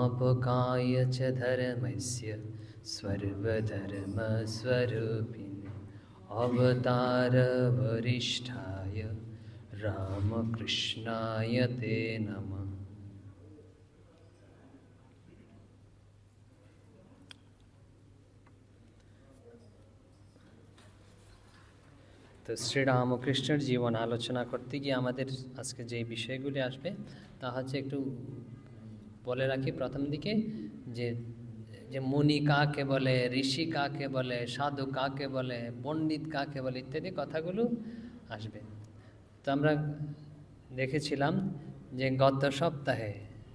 स्थापकाय च धर्मस्य सर्वधर्मस्वरूपिणे अवतारवरिष्ठाय रामकृष्णाय ते नमः। তো শ্রীরামকৃষ্ণের জীবন আলোচনা করতে গিয়ে আমাদের আজকে যে বিষয়গুলি আসবে তা হচ্ছে একটু বলে রাখি প্রথম দিকে যে যে মুনি কাকে বলে, ঋষি কাকে বলে, সাধু কাকে বলে, পণ্ডিত কাকে বলে ইত্যাদি কথাগুলো আসবে। তো আমরা দেখেছিলাম যে গত সপ্তাহে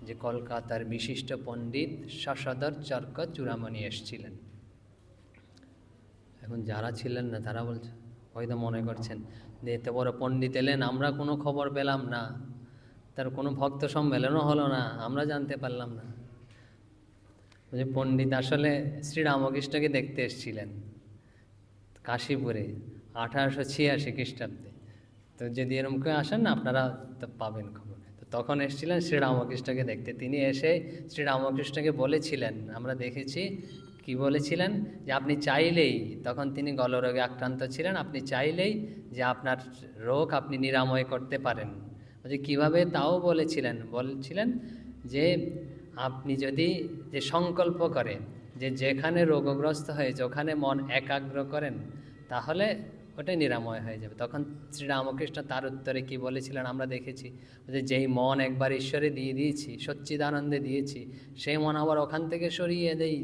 যে কলকাতার বিশিষ্ট পণ্ডিত শশধর চরক চূড়ামণি এসেছিলেন। এখন যারা ছিলেন না তারা বলছে হয়তো মনে করছেন যে এত বড় পণ্ডিত এলেন, আমরা কোনো খবর পেলাম না, তার কোনো ভক্ত সম্মেলনও হলো না, আমরা জানতে পারলাম না। যে পণ্ডিত আসলে শ্রীরামকৃষ্ণকে দেখতে এসেছিলেন কাশীপুরে 1886 খ্রিস্টাব্দে। তো যদি এরকম কেউ আসেন না আপনারা তো পাবেন খবর। তো তখন এসেছিলেন শ্রীরামকৃষ্ণকে দেখতে। তিনি এসে শ্রীরামকৃষ্ণকে বলেছিলেন, আমরা দেখেছি কি বলেছিলেন, যে আপনি চাইলেই, তখন তিনি গলরোগে আক্রান্ত ছিলেন, আপনি চাইলেই যে আপনার রোগ আপনি নিরাময় করতে পারেন। যে কীভাবে তাও বলছিলেন যে আপনি যদি যে সংকল্প করে যে যেখানে রোগগ্রস্ত হয়েছে ওখানে মন একাগ্র করেন তাহলে ওটাই নিরাময় হয়ে যাবে। তখন শ্রীরামকৃষ্ণ তার উত্তরে কি বলেছিলেন আমরা দেখেছি, যে যেই মন একবার ঈশ্বরে দিয়ে দিয়েছি, সচ্চিদানন্দে দিয়েছি, সেই মন আবার ওখান থেকে সরিয়ে দেই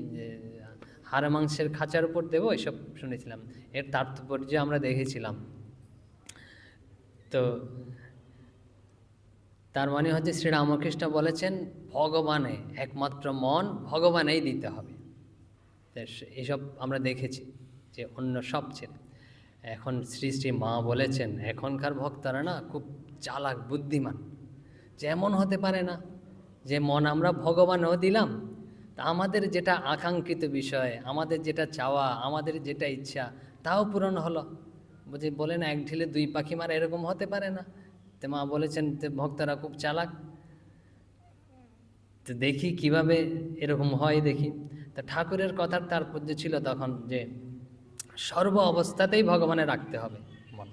হাড় মাংসের খাঁচার উপর দেবো, এসব শুনেছিলাম। এর তাৎপর্য আমরা দেখেছিলাম। তো তার মানে হচ্ছে শ্রীরামকৃষ্ণ বলেছেন ভগবানে একমাত্র মন ভগবানেই দিতে হবে। এইসব আমরা দেখেছি যে অন্য সব ছেড়ে। এখন শ্রী শ্রী মা বলেছেন এখনকার ভক্তরা না খুব চালাক বুদ্ধিমান, যেমন হতে পারে না যে মন আমরা ভগবানও দিলাম, তা আমাদের যেটা আকাঙ্ক্ষিত বিষয়, আমাদের যেটা চাওয়া, আমাদের যেটা ইচ্ছা তাও পূরণ হলো। বলে না এক ঢিলে দুই পাখি মারা, এরকম হতে পারে না। তো মা বলেছেন ভক্তরা খুব চালাক। তো দেখি কিভাবে এরকম হয় দেখি। তা ঠাকুরের কথার তাৎপর্য ছিল তখন যে সর্ব অবস্থাতেই ভগবানে রাখতে হবে মন।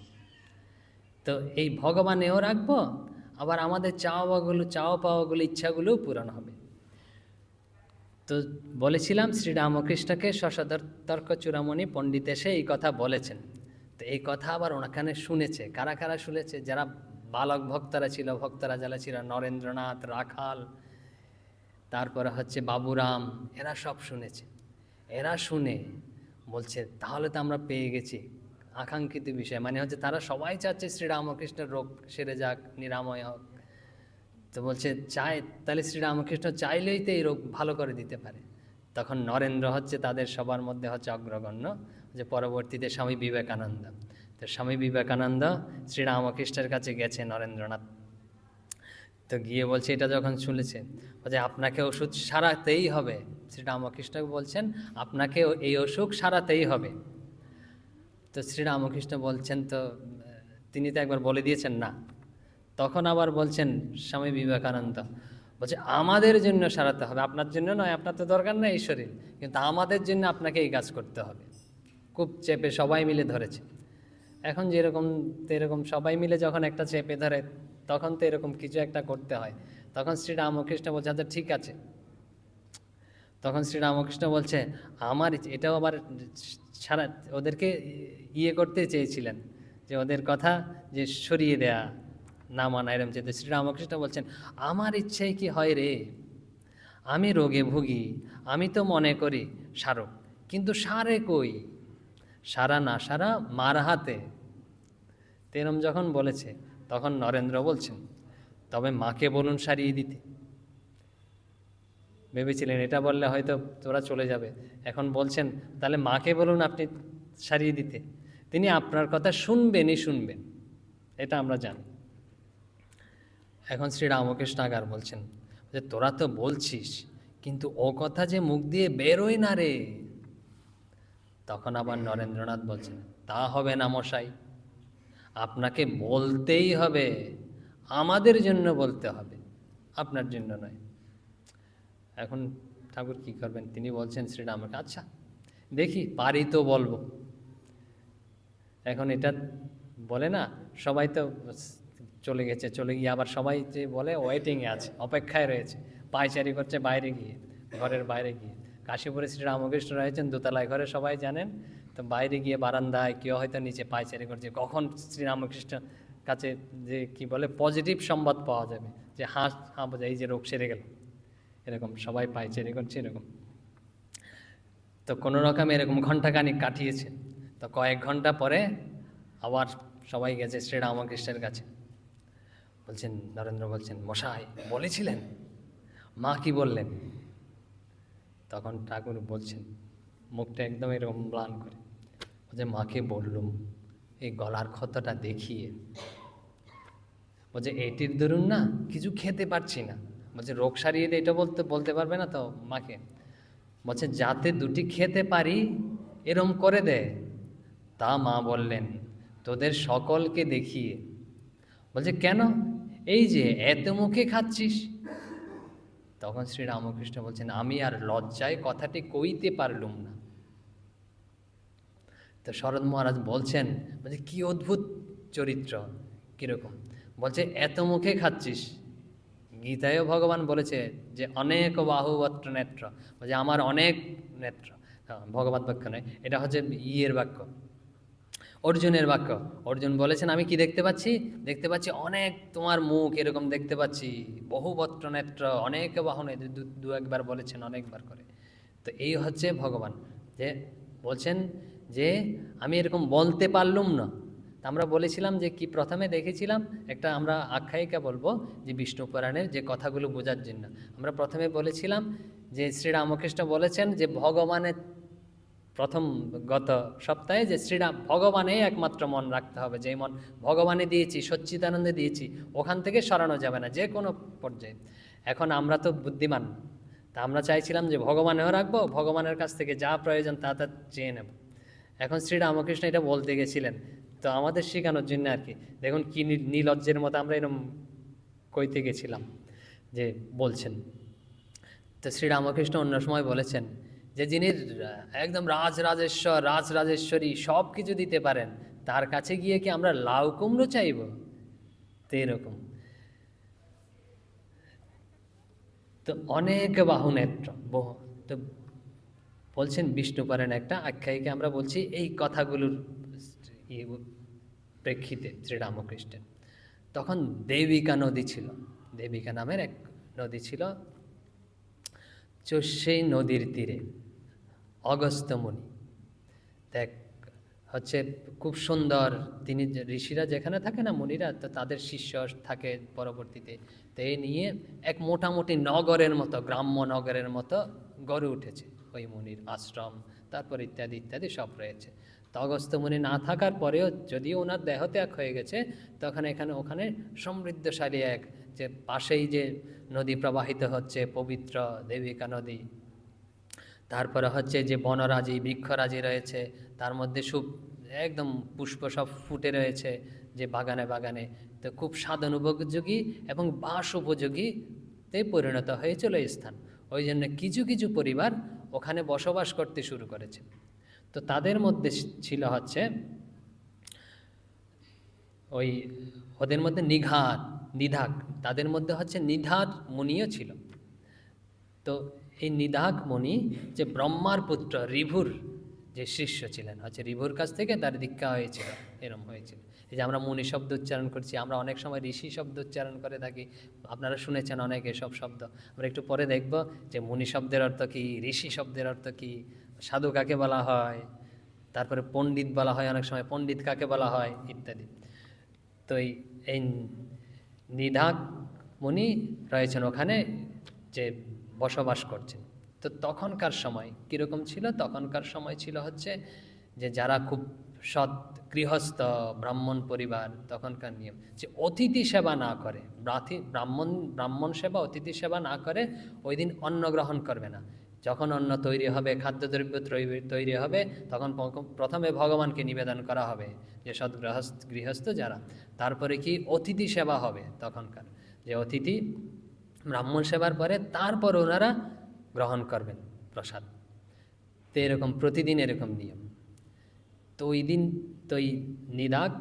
তো এই ভগবানেও রাখবো, আবার আমাদের চাওয়া পাওয়াগুলো ইচ্ছাগুলোও পূরণ হবে। তো বলেছিলাম শ্রীরামকৃষ্ণকে শশধর তর্ক চূড়ামণি পণ্ডিত এসে এই কথা বলেছেন। তো এই কথা আবার ওনাখানে শুনেছে। কারা কারা শুনেছে? যারা বালক ভক্তরা ছিল, ভক্তরা যারা ছিল, নরেন্দ্রনাথ, রাখাল, তারপরে হচ্ছে বাবুরাম, এরা সব শুনেছে। এরা শুনে বলছে তাহলে তো আমরা পেয়ে গেছি আকাঙ্ক্ষিত বিষয়। মানে হচ্ছে তারা সবাই চাচ্ছে শ্রীরামকৃষ্ণের রোগ সেরে যাক, নিরাময় হোক। তো বলছে তাহলে শ্রীরামকৃষ্ণ চাইলেই তো এই রোগ ভালো করে দিতে পারে। তখন নরেন্দ্র হচ্ছে তাদের সবার মধ্যে হচ্ছে অগ্রগণ্য, যে পরবর্তীতে স্বামী বিবেকানন্দ। তো স্বামী বিবেকানন্দ শ্রীরামকৃষ্ণের কাছে গেছে নরেন্দ্রনাথ। তো গিয়ে বলছে এটা যখন শুনেছে বলছে আপনাকে ওষুধ সারাতেই হবে। শ্রীরামকৃষ্ণ বলছেন আপনাকে এই অসুখ সারাতেই হবে। তো শ্রীরামকৃষ্ণ বলছেন তো তিনি তো একবার বলে দিয়েছেন না। তখন আবার বলছেন স্বামী বিবেকানন্দ, বলছে আমাদের জন্য সারাতে হবে, আপনার জন্য নয়, আপনার তো দরকার নেই এই শরীর, কিন্তু আমাদের জন্য আপনাকে এই কাজ করতে হবে। খুব চেপে সবাই মিলে ধরেছে। এখন যেরকম এরকম সবাই মিলে যখন একটা চেপে ধরে তখন তো এরকম কিছু একটা করতে হয়। তখন শ্রীরামকৃষ্ণ বলছে আচ্ছা ঠিক আছে। তখন শ্রীরামকৃষ্ণ বলছে আমার এটাও আবার সারা ওদেরকে করতে চেয়েছিলেন, যে ওদের কথা যে সরিয়ে দেয়া, না মানা, এরম চেয়ে। শ্রীরামকৃষ্ণ বলছেন আমার ইচ্ছেই কি হয় রে, আমি রোগে ভুগি, আমি তো মনে করি সারক, কিন্তু সারে কই, সারা না সারা মার হাতে। তেরম যখন বলেছে তখন নরেন্দ্র বলছেন তবে মাকে বলুন সারিয়ে দিতে। ভেবেছিলেন এটা বললে হয়তো তোরা চলে যাবে, এখন বলছেন তাহলে মাকে বলুন আপনি সারিয়ে দিতে। তিনি আপনার কথা শুনবেনই শুনবেন, এটা আমরা জানি। এখন শ্রীরামকৃষ্ণ আগার বলছেন যে তোরা তো বলছিস, কিন্তু ও কথা যে মুখ দিয়ে বেরোয় না রে। তখন আবার নরেন্দ্রনাথ বলছেন তা হবে না মশাই, আপনাকে বলতেই হবে, আমাদের জন্য বলতে হবে, আপনার জন্য নয়। এখন ঠাকুর কী করবেন? তিনি বলছেন শ্রীরামকে, আচ্ছা দেখি পারি তো বলবো। এখন এটা বলে না, সবাই তো চলে গেছে, চলে গিয়ে আবার সবাই যে বলে ওয়েটিংয়ে আছে, অপেক্ষায় রয়েছে, পায়চারি করছে বাইরে গিয়ে, ঘরের বাইরে গিয়ে। কাশীপুরে শ্রীরামকৃষ্ণ রয়েছেন দোতলায় ঘরে, সবাই জানেন। তো বাইরে গিয়ে বারান্দায় কেউ হয়তো নিচে পায়চারি করছে, কখন শ্রীরামকৃষ্ণ কাছে যে কি বলে পজিটিভ সংবাদ পাওয়া যাবে, যে হাঁ বোঝা এই যে রোগ সেরে গেল, এরকম সবাই পায়চারি করছে এরকম। তো কোনো রকম এরকম ঘণ্টাখানিক কাটিয়েছে। তো কয়েক ঘন্টা পরে আবার সবাই গেছে শ্রীরামকৃষ্ণের কাছে। বলছেন, নরেন্দ্র বলছেন, মশাই বলেছিলেন, মা কি বললেন? তখন ঠাকুর বলছেন, মুখটা একদম এরকম ম্লান করে, বলছে মাকে বললুম এই গলার ক্ষতটা দেখিয়ে, বলছে এটির দরুন না কিছু খেতে পারছি না। বলছে রোগ সারিয়ে দিয়ে এটা বলতে পারবে না তো মাকে? বলছে যাতে দুটি খেতে পারি এরম করে দে। তা মা বললেন, তোদের সকলকে দেখিয়ে। বলছে কেন? এই যে এত মুখে খাচ্ছিস। তখন শ্রীরামকৃষ্ণ বলছেন, আমি আর লজ্জায় কথাটি কইতে পারলুম না। তো শরৎ মহারাজ বলছেন, বলছে কি অদ্ভুত চরিত্র, কীরকম? বলছে এত মুখে খাচ্ছিস। গীতায়ও ভগবান বলেছে যে অনেক বাহুবত্র নেত্র, বলছে আমার অনেক নেত্র। ভগবত বাক্য নয়, এটা হচ্ছে ইয়ের বাক্য, অর্জুনের বাক্য। অর্জুন বলেছেন আমি কি দেখতে পাচ্ছি? দেখতে পাচ্ছি অনেক তোমার মুখ এরকম দেখতে পাচ্ছি, বহুবত্র নেত্র, অনেক বাহন, দু একবার বলেছেন, অনেকবার করে। তো এই হচ্ছে ভগবান, যে বলছেন যে আমি এরকম বলতে পারলুম না। তা আমরা বলেছিলাম যে কি প্রথমে দেখেছিলাম একটা আমরা আখ্যায়িকা বলবো যে বিষ্ণু পুরাণের যে কথাগুলো বোঝার জন্য আমরা প্রথমে বলেছিলাম যে শ্রীরামকৃষ্ণ বলেছেন যে ভগবানের প্রথম গত সপ্তাহে যে শ্রীরাম ভগবানেই একমাত্র মন রাখতে হবে, যে মন ভগবানে দিয়েছি, সচ্চিদানন্দে দিয়েছি, ওখান থেকে সরানো যাবে না যে কোনো পর্যায়ে। এখন আমরা তো বুদ্ধিমান, তা আমরা চাইছিলাম যে ভগবানেও রাখবো, ভগবানের কাছ থেকে যা প্রয়োজন তা চেয়ে নেব। এখন শ্রীরামকৃষ্ণ এটা বলতে গেছিলেন, তো আমাদের শেখানোর জন্য আর কি, দেখুন কি নির্লজ্জের মতো আমরা এরকম কইতে গেছিলাম যে বলছেন। তো শ্রীরামকৃষ্ণ অন্য সময় বলেছেন যে যিনি একদম রাজরাজেশ্বরী সব কিছু দিতে পারেন, তার কাছে গিয়ে কি আমরা লাউ কুমড়ো চাইব? তো এরকম। তো অনেক বাহুনেত্র তো বলছেন বিষ্ণু পারেন একটা আখ্যায়িকা আমরা বলছি এই কথাগুলোর প্রেক্ষিতে শ্রীরামকৃষ্ণের। তখন দেবিকা নদী ছিল, দেবিকা নামের এক নদী ছিল। সেই নদীর তীরে অগস্ত্যমুনি দেখ হচ্ছে খুব সুন্দর, তিনি ঋষিরা যেখানে থাকে না মুনিরা, তো তাদের শিষ্য থাকে পরবর্তীতে। তো এই নিয়ে এক মোটামুটি নগরের মতো, গ্রাম্য নগরের মতো গড়ে উঠেছে ওই মুনির আশ্রম, তারপর ইত্যাদি ইত্যাদি সব রয়েছে। তো অগস্ত্যমুনি না থাকার পরেও যদিও ওনার দেহত্যাগ হয়ে গেছে, তখন ওখানে সমৃদ্ধশালী এক যে পাশেই যে নদী প্রবাহিত হচ্ছে পবিত্র দেবিকা নদী, তারপরে হচ্ছে যে বনরাজি বৃক্ষরাজি রয়েছে, তার মধ্যে একদম পুষ্প সব ফুটে রয়েছে যে বাগানে বাগানে। তো খুব সাধন উপযোগী এবং বাস উপযোগীতে পরিণত হয়েছিল এই স্থান। ওই জন্য কিছু কিছু পরিবার ওখানে বসবাস করতে শুরু করেছে। তো তাদের মধ্যে ছিল হচ্ছে ওদের মধ্যে নিধাক, তাদের মধ্যে হচ্ছে নিধাক মুনিও ছিল। তো এই নিধাক মুনি যে ব্রহ্মার পুত্র ঋভুর যে শিষ্য ছিলেন, হচ্ছে ঋভুর কাছ থেকে তার দীক্ষা হয়েছিল, এরম হয়েছিল। এই যে আমরা মুনি শব্দ উচ্চারণ করছি, আমরা অনেক সময় ঋষি শব্দ উচ্চারণ করে থাকি, আপনারা শুনেছেন অনেক এসব শব্দ। আমরা একটু পরে দেখব যে মুনি শব্দের অর্থ কী, ঋষি শব্দের অর্থ কী, সাধু কাকে বলা হয়, তারপরে পণ্ডিত বলা হয় অনেক সময়, পণ্ডিত কাকে বলা হয় ইত্যাদি। তো এই নিধাক মুনি রয়েছেন ওখানে যে বসবাস করছেন। তো তখনকার সময় কীরকম ছিল? তখনকার সময় ছিল হচ্ছে যে যারা খুব সৎ গৃহস্থ ব্রাহ্মণ পরিবার, তখনকার নিয়ম যে অতিথি সেবা না করে, ব্রাহ্মণ সেবা অতিথি সেবা না করে ওই দিন অন্ন গ্রহণ করবে না। যখন অন্ন তৈরি হবে, খাদ্যদ্রব্য তৈরি হবে, তখন প্রথমে ভগবানকে নিবেদন করা হবে যে সৎ গৃহস্থ যারা, তারপরে কি অতিথি সেবা হবে তখনকার, যে অতিথি ব্রাহ্মণ সেবার পরে তারপর ওনারা গ্রহণ করবেন প্রসাদ। তো এরকম প্রতিদিন এরকম নিয়ম। তো ওই দিন তো ওই নিদাগ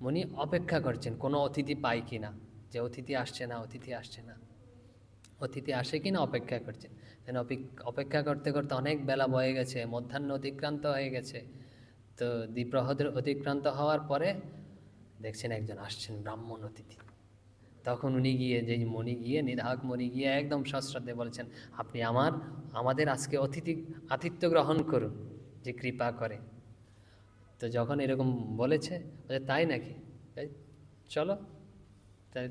মুনি অপেক্ষা করছেন কোনো অতিথি পায় কি না, যে অতিথি আসছে না, অতিথি আসছে না, অতিথি আসে কি না অপেক্ষা করছেন। যেন অপেক্ষা করতে করতে অনেক বেলা বয়ে গেছে, মধ্যাহ্ন অতিক্রান্ত হয়ে গেছে। তো দ্বিপ্রহর অতিক্রান্ত হওয়ার পরে দেখছেন একজন আসছেন ব্রাহ্মণ অতিথি। তখন উনি গিয়ে, যে মণি গিয়ে, নিধাক মণি গিয়ে একদম সশ্রদ্ধে বলছেন, আপনি আমাদের আজকে আতিথ্য গ্রহণ করুন, যে কৃপা করে। তো যখন এরকম বলেছে, বলে তাই নাকি, তাই চলো, তাই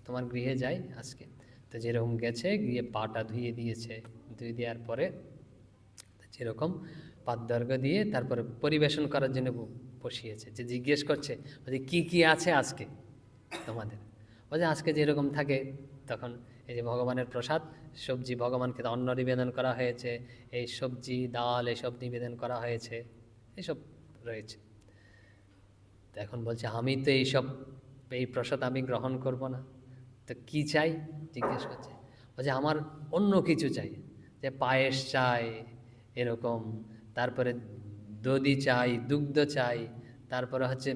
তোমার গৃহে যাই আজকে। তো যেরকম গেছে, গিয়ে পাটা ধুয়ে দিয়েছে, ধুয়ে দেওয়ার পরে যেরকম পাদ্যার্ঘ দিয়ে তারপরে পরিবেশন করার জন্য বসিয়েছে। যে জিজ্ঞেস করছে, বলছে কী কী আছে আজকে তোমাদের। বলছে আজকে যেরকম থাকে তখন এই যে ভগবানের প্রসাদ, সবজি, ভগবানকে অন্ন নিবেদন করা হয়েছে, এই সবজি ডাল এসব নিবেদন করা হয়েছে, এসব রয়েছে। তো এখন বলছে আমি তো এই প্রসাদ আমি গ্রহণ করব না। তো কি চাই জিজ্ঞেস করছে। বলছে আমার অন্য কিছু চাই, যে পায়েস চাই এরকম, তারপরে দধি চাই, দুগ্ধ চাই, তারপরে হচ্ছে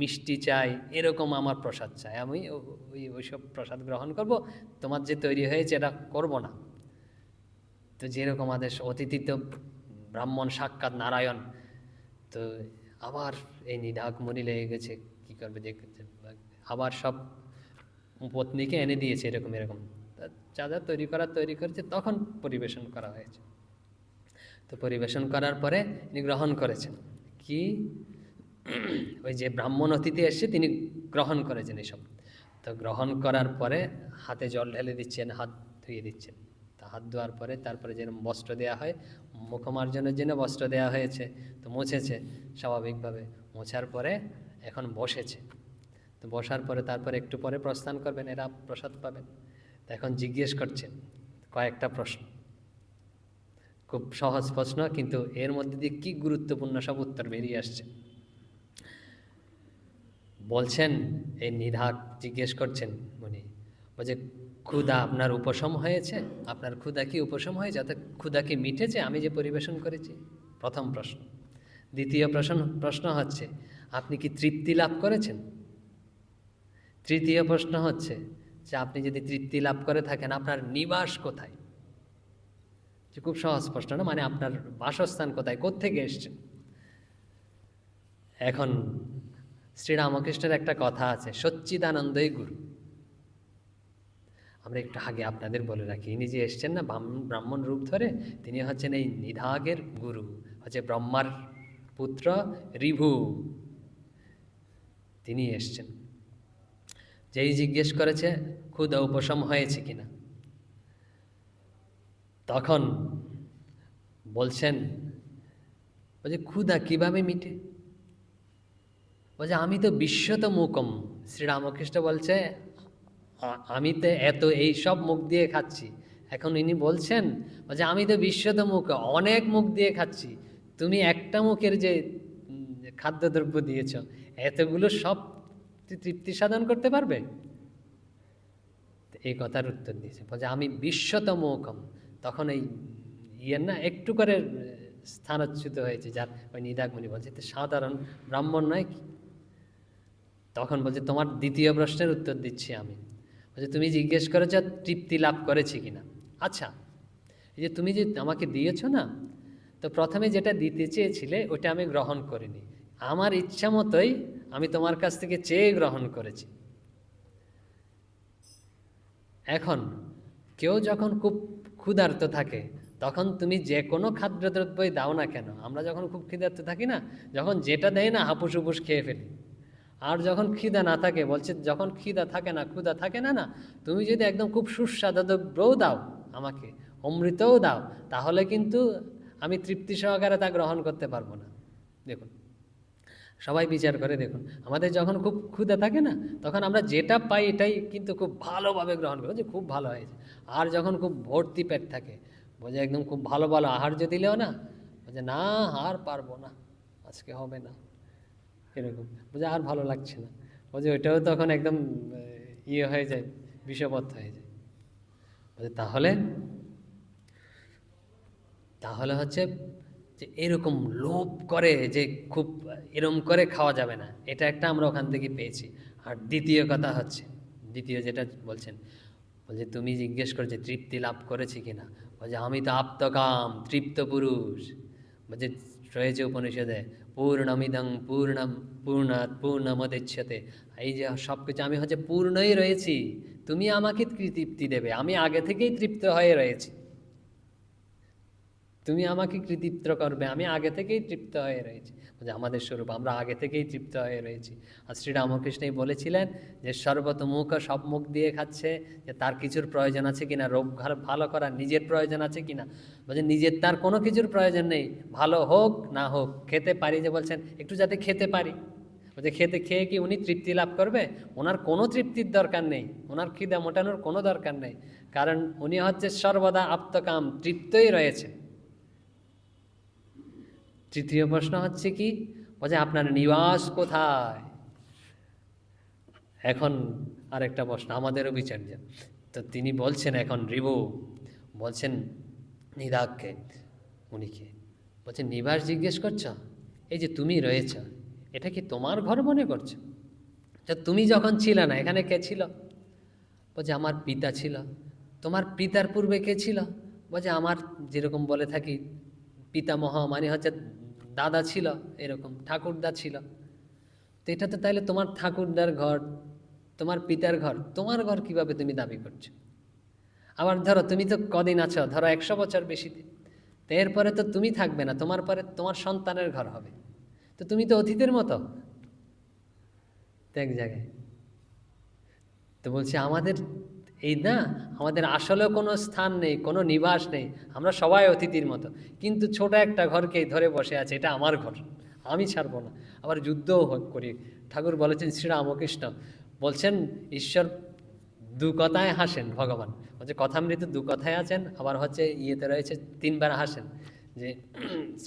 মিষ্টি চাই, এরকম আমার প্রসাদ চাই। আমি ওইসব প্রসাদ গ্রহণ করব, তোমার যে তৈরি হয়েছে এটা করব না। তো যেরকম আদেশ, অতিথি তো ব্রাহ্মণ সাক্ষাৎ নারায়ণ। তো আবার এই নিধাক মনি লেগে গেছে, কী করবে, যে আবার সব পত্নীকে এনে দিয়েছে এরকম এরকম, যা যা তৈরি করেছে, তখন পরিবেশন করা হয়েছে। তো পরিবেশন করার পরে তিনি গ্রহণ করেছেন কি, ওই যে ব্রাহ্মণ অতিথি এসে তিনি গ্রহণ করেছেন এসব। তো গ্রহণ করার পরে হাতে জল ঢেলে দিচ্ছেন, হাত ধুয়ে দিচ্ছেন। তা হাত ধোয়ার পরে তারপরে যেরকম বস্ত্র দেওয়া হয়, মুখমার্জনের জন্য বস্ত্র দেওয়া হয়েছে, তো মুছেছে স্বাভাবিকভাবে। মোছার পরে এখন বসেছে। তো বসার পরে তারপরে একটু পরে প্রস্থান করবেন, এরা প্রসাদ পাবেন। তো এখন জিজ্ঞেস করছেন কয়েকটা প্রশ্ন, খুব সহজ প্রশ্ন, কিন্তু এর মধ্যে দিয়ে কী গুরুত্বপূর্ণ সব উত্তর বেরিয়ে আসছে। বলছেন, এই নিধাক জিজ্ঞেস করছেন উনি, বলছে ক্ষুধা আপনার উপশম হয়েছে? আপনার ক্ষুধা কি উপশম হয়েছে, অর্থাৎ ক্ষুধা কি মিটেছে আমি যে পরিবেশন করেছি? প্রথম প্রশ্ন। দ্বিতীয় প্রশ্ন হচ্ছে, আপনি কি তৃপ্তি লাভ করেছেন? তৃতীয় প্রশ্ন হচ্ছে যে আপনি যদি তৃপ্তি লাভ করে থাকেন, আপনার নিবাস কোথায়? যে খুব সহজ প্রশ্ন না, মানে আপনার বাসস্থান কোথায়, কোত্থেকে এসছেন? এখন শ্রীরামকৃষ্ণের একটা কথা আছে, সচ্চিদানন্দই গুরু। আমরা একটু আগে আপনাদের বলে রাখি, ইনি যে এসছেন না ব্রাহ্মণ রূপ ধরে, তিনি হচ্ছেন এই নিধাগের গুরু, হচ্ছে ব্রহ্মার পুত্র ঋভু, তিনি এসছেন। যেই জিজ্ঞেস করেছে ক্ষুধা উপশম হয়েছে কিনা, তখন বলছেন, বলছে ক্ষুধা কিভাবে মিটে? বলছে আমি তো বিশ্বত মুখম। শ্রীরামকৃষ্ণ বলছে আমি তো এই সব মুখ দিয়ে খাচ্ছি। এখন ইনি বলছেন, বলছে আমি তো বিশ্বত মুখ, অনেক মুখ দিয়ে খাচ্ছি, তুমি একটা মুখের যে খাদ্যদ্রব্য দিয়েছ, এতগুলো সব তৃপ্তি সাধন করতে পারবে? এই কথার উত্তর দিয়েছে, বলছে আমি বিশ্বত মুখম। তখন এই না একটু করে স্থানচ্যুত হয়েছে, যার ওই নিদাগমণি বলছে সাধারণ ব্রাহ্মণ নয় কি? তখন বলছে তোমার দ্বিতীয় প্রশ্নের উত্তর দিচ্ছি আমি। বলছে তুমি জিজ্ঞেস করেছ তৃপ্তি লাভ করেছি কিনা। আচ্ছা, এই যে তুমি যে আমাকে দিয়েছো না, তো প্রথমে যেটা দিতে চেয়েছিলে ওটা আমি গ্রহণ করিনি, আমার ইচ্ছা মতোই আমি তোমার কাছ থেকে চেয়ে গ্রহণ করেছি। এখন কেউ যখন খুব ক্ষুধার্ত থাকে, তখন তুমি যে কোনো খাদ্যদ্রব্যই দাও না কেন, আমরা যখন খুব ক্ষুধার্ত থাকি না, যখন যেটা দেয় না হাপুস হুপুস খেয়ে ফেলি। আর যখন খিদা না থাকে, বলছে যখন খিদা থাকে না, ক্ষুধা থাকে না, না তুমি যদি একদম খুব সুস্বাদু দ্রব্যও দাও আমাকে, অমৃতও দাও, তাহলে কিন্তু আমি তৃপ্তি সহকারে তা গ্রহণ করতে পারবো না। দেখুন, সবাই বিচার করে দেখুন, আমাদের যখন খুব ক্ষুধা থাকে না, তখন আমরা যেটা পাই এটাই কিন্তু খুব ভালোভাবে গ্রহণ করি, যে খুব ভালো হয়েছে। আর যখন খুব ভর্তি পেট থাকে, বোঝে একদম খুব ভালো ভালো আহার্য দিলেও না, বোঝে না আর পারবো না, আজকে হবে না, এরকম বোঝে আর ভালো লাগছে না, বোঝে ওইটাও তখন একদম হয়ে যায়, বিষবৎ হয়ে যায়। বলছে তাহলে তাহলে হচ্ছে যে এরকম লোভ করে যে খুব এরম করে খাওয়া যাবে না, এটা একটা আমরা ওখান থেকে পেয়েছি। আর দ্বিতীয় কথা হচ্ছে, দ্বিতীয় যেটা বলছেন, বলছে তুমি জিজ্ঞেস করছে তৃপ্তি লাভ করেছি কিনা, বলছে আমি তো আপ্তকাম তৃপ্ত পুরুষ। বলছে রয়েছে উপনিষদে পূর্ণমিদং পূর্ণম পূর্ণাৎ পূর্ণমদিচ্যতে, এই যে সব কিছু আমি হচ্ছে পূর্ণই রয়েছি, তুমি আমাকে কি তৃপ্তি দেবে, আমি আগে থেকেই তৃপ্ত হয়ে রয়েছি, তুমি আমাকে কৃতিত্ব করবে, আমি আগে থেকেই তৃপ্ত হয়ে রয়েছি। যে আমাদের স্বরূপ আমরা আগে থেকেই তৃপ্ত হয়ে রয়েছি। আর শ্রীরামকৃষ্ণই বলেছিলেন যে সর্বতোমুখ সব মুখ দিয়ে খাচ্ছে, যে তার কিছুর প্রয়োজন আছে কিনা, রোগ ভালো করার নিজের প্রয়োজন আছে কিনা, বলছে নিজের তার কোনো কিছুর প্রয়োজন নেই, ভালো হোক না হোক খেতে পারি, যে বলছেন একটু যাতে খেতে পারি, বলছে খেয়ে কি উনি তৃপ্তি লাভ করবে, ওনার কোনো তৃপ্তির দরকার নেই, ওনার খিদে মোটানোর কোনো দরকার নেই, কারণ উনি হচ্ছে সর্বদা আপ্তকাম তৃপ্তই রয়েছে। তৃতীয় প্রশ্ন হচ্ছে কি, বলছে আপনার নিবাস কোথায়। এখন আরেকটা প্রশ্ন আমাদেরও বিচার্য, তো তিনি বলছেন এখন রিভু বলছেন নিদাককে, উনিকে বলছেন নিবাস জিজ্ঞেস করছ, এই যে তুমি রয়েছ এটা কি তোমার ঘর মনে করছো, তুমি যখন ছিলে না এখানে কে ছিল, বলছে আমার পিতা ছিল। তোমার পিতার পূর্বে কে ছিল, বলছে আমার যেরকম বলে থাকি পিতামহ মানে হচ্ছে দাদা ছিল, এরকম ঠাকুরদা ছিল। তো এটা তো তাইলে তোমার ঠাকুরদার ঘর, তোমার পিতার ঘর, তোমার ঘর কিভাবে তুমি দাবি করছো। আবার ধরো তুমি তো কদিন আছো, ধরো 100 বছর বেশিতে, তো এরপরে তো তুমি থাকবে না, তোমার পরে তোমার সন্তানের ঘর হবে, তো তুমি তো অতীতের মতো এক জায়গায়। তো বলছি আমাদের এই না, আমাদের আসলেও কোনো স্থান নেই, কোনো নিবাস নেই, আমরা সবাই অতিথির মতো, কিন্তু ছোট একটা ঘরকেই ধরে বসে আছে এটা আমার ঘর, আমি ছাড়বো না। আবার যুদ্ধও করি। ঠাকুর বলেছেন শ্রীরামকৃষ্ণ বলছেন ঈশ্বর দু কথায় হাসেন, ভগবান বলছে কথামৃতে দু কথায় আছেন, আবার হচ্ছে ইয়েতে রয়েছে 3বার হাসেন, যে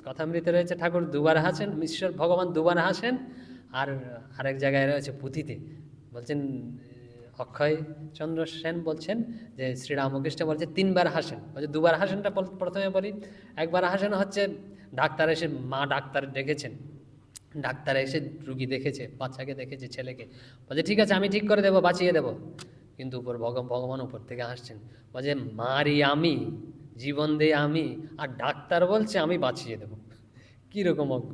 কথামৃতে রয়েছে ঠাকুর 2বার হাসেন, ঈশ্বর ভগবান 2বার হাসেন, আর আরেক জায়গায় রয়েছে পুঁথিতে বলছেন অক্ষয় চন্দ্র সেন বলছেন যে শ্রীরামকৃষ্ণ বলছে 3বার হাসেন, বলছে 2বার হাসেনটা প্রথমে বলি। একবার হাসেন হচ্ছে ডাক্তার এসে, মা ডাক্তার ডেকেছেন, ডাক্তার এসে রুগী দেখেছে, বাচ্চাকে দেখেছে, ছেলেকে, বলছে ঠিক আছে আমি ঠিক করে দেবো, বাঁচিয়ে দেবো, কিন্তু উপর ভগবান উপর থেকে হাসছেন, বলছে মারি আমি, জীবন দিয়ে আমি, আর ডাক্তার বলছে আমি বাঁচিয়ে দেবো, কীরকম অজ্ঞ।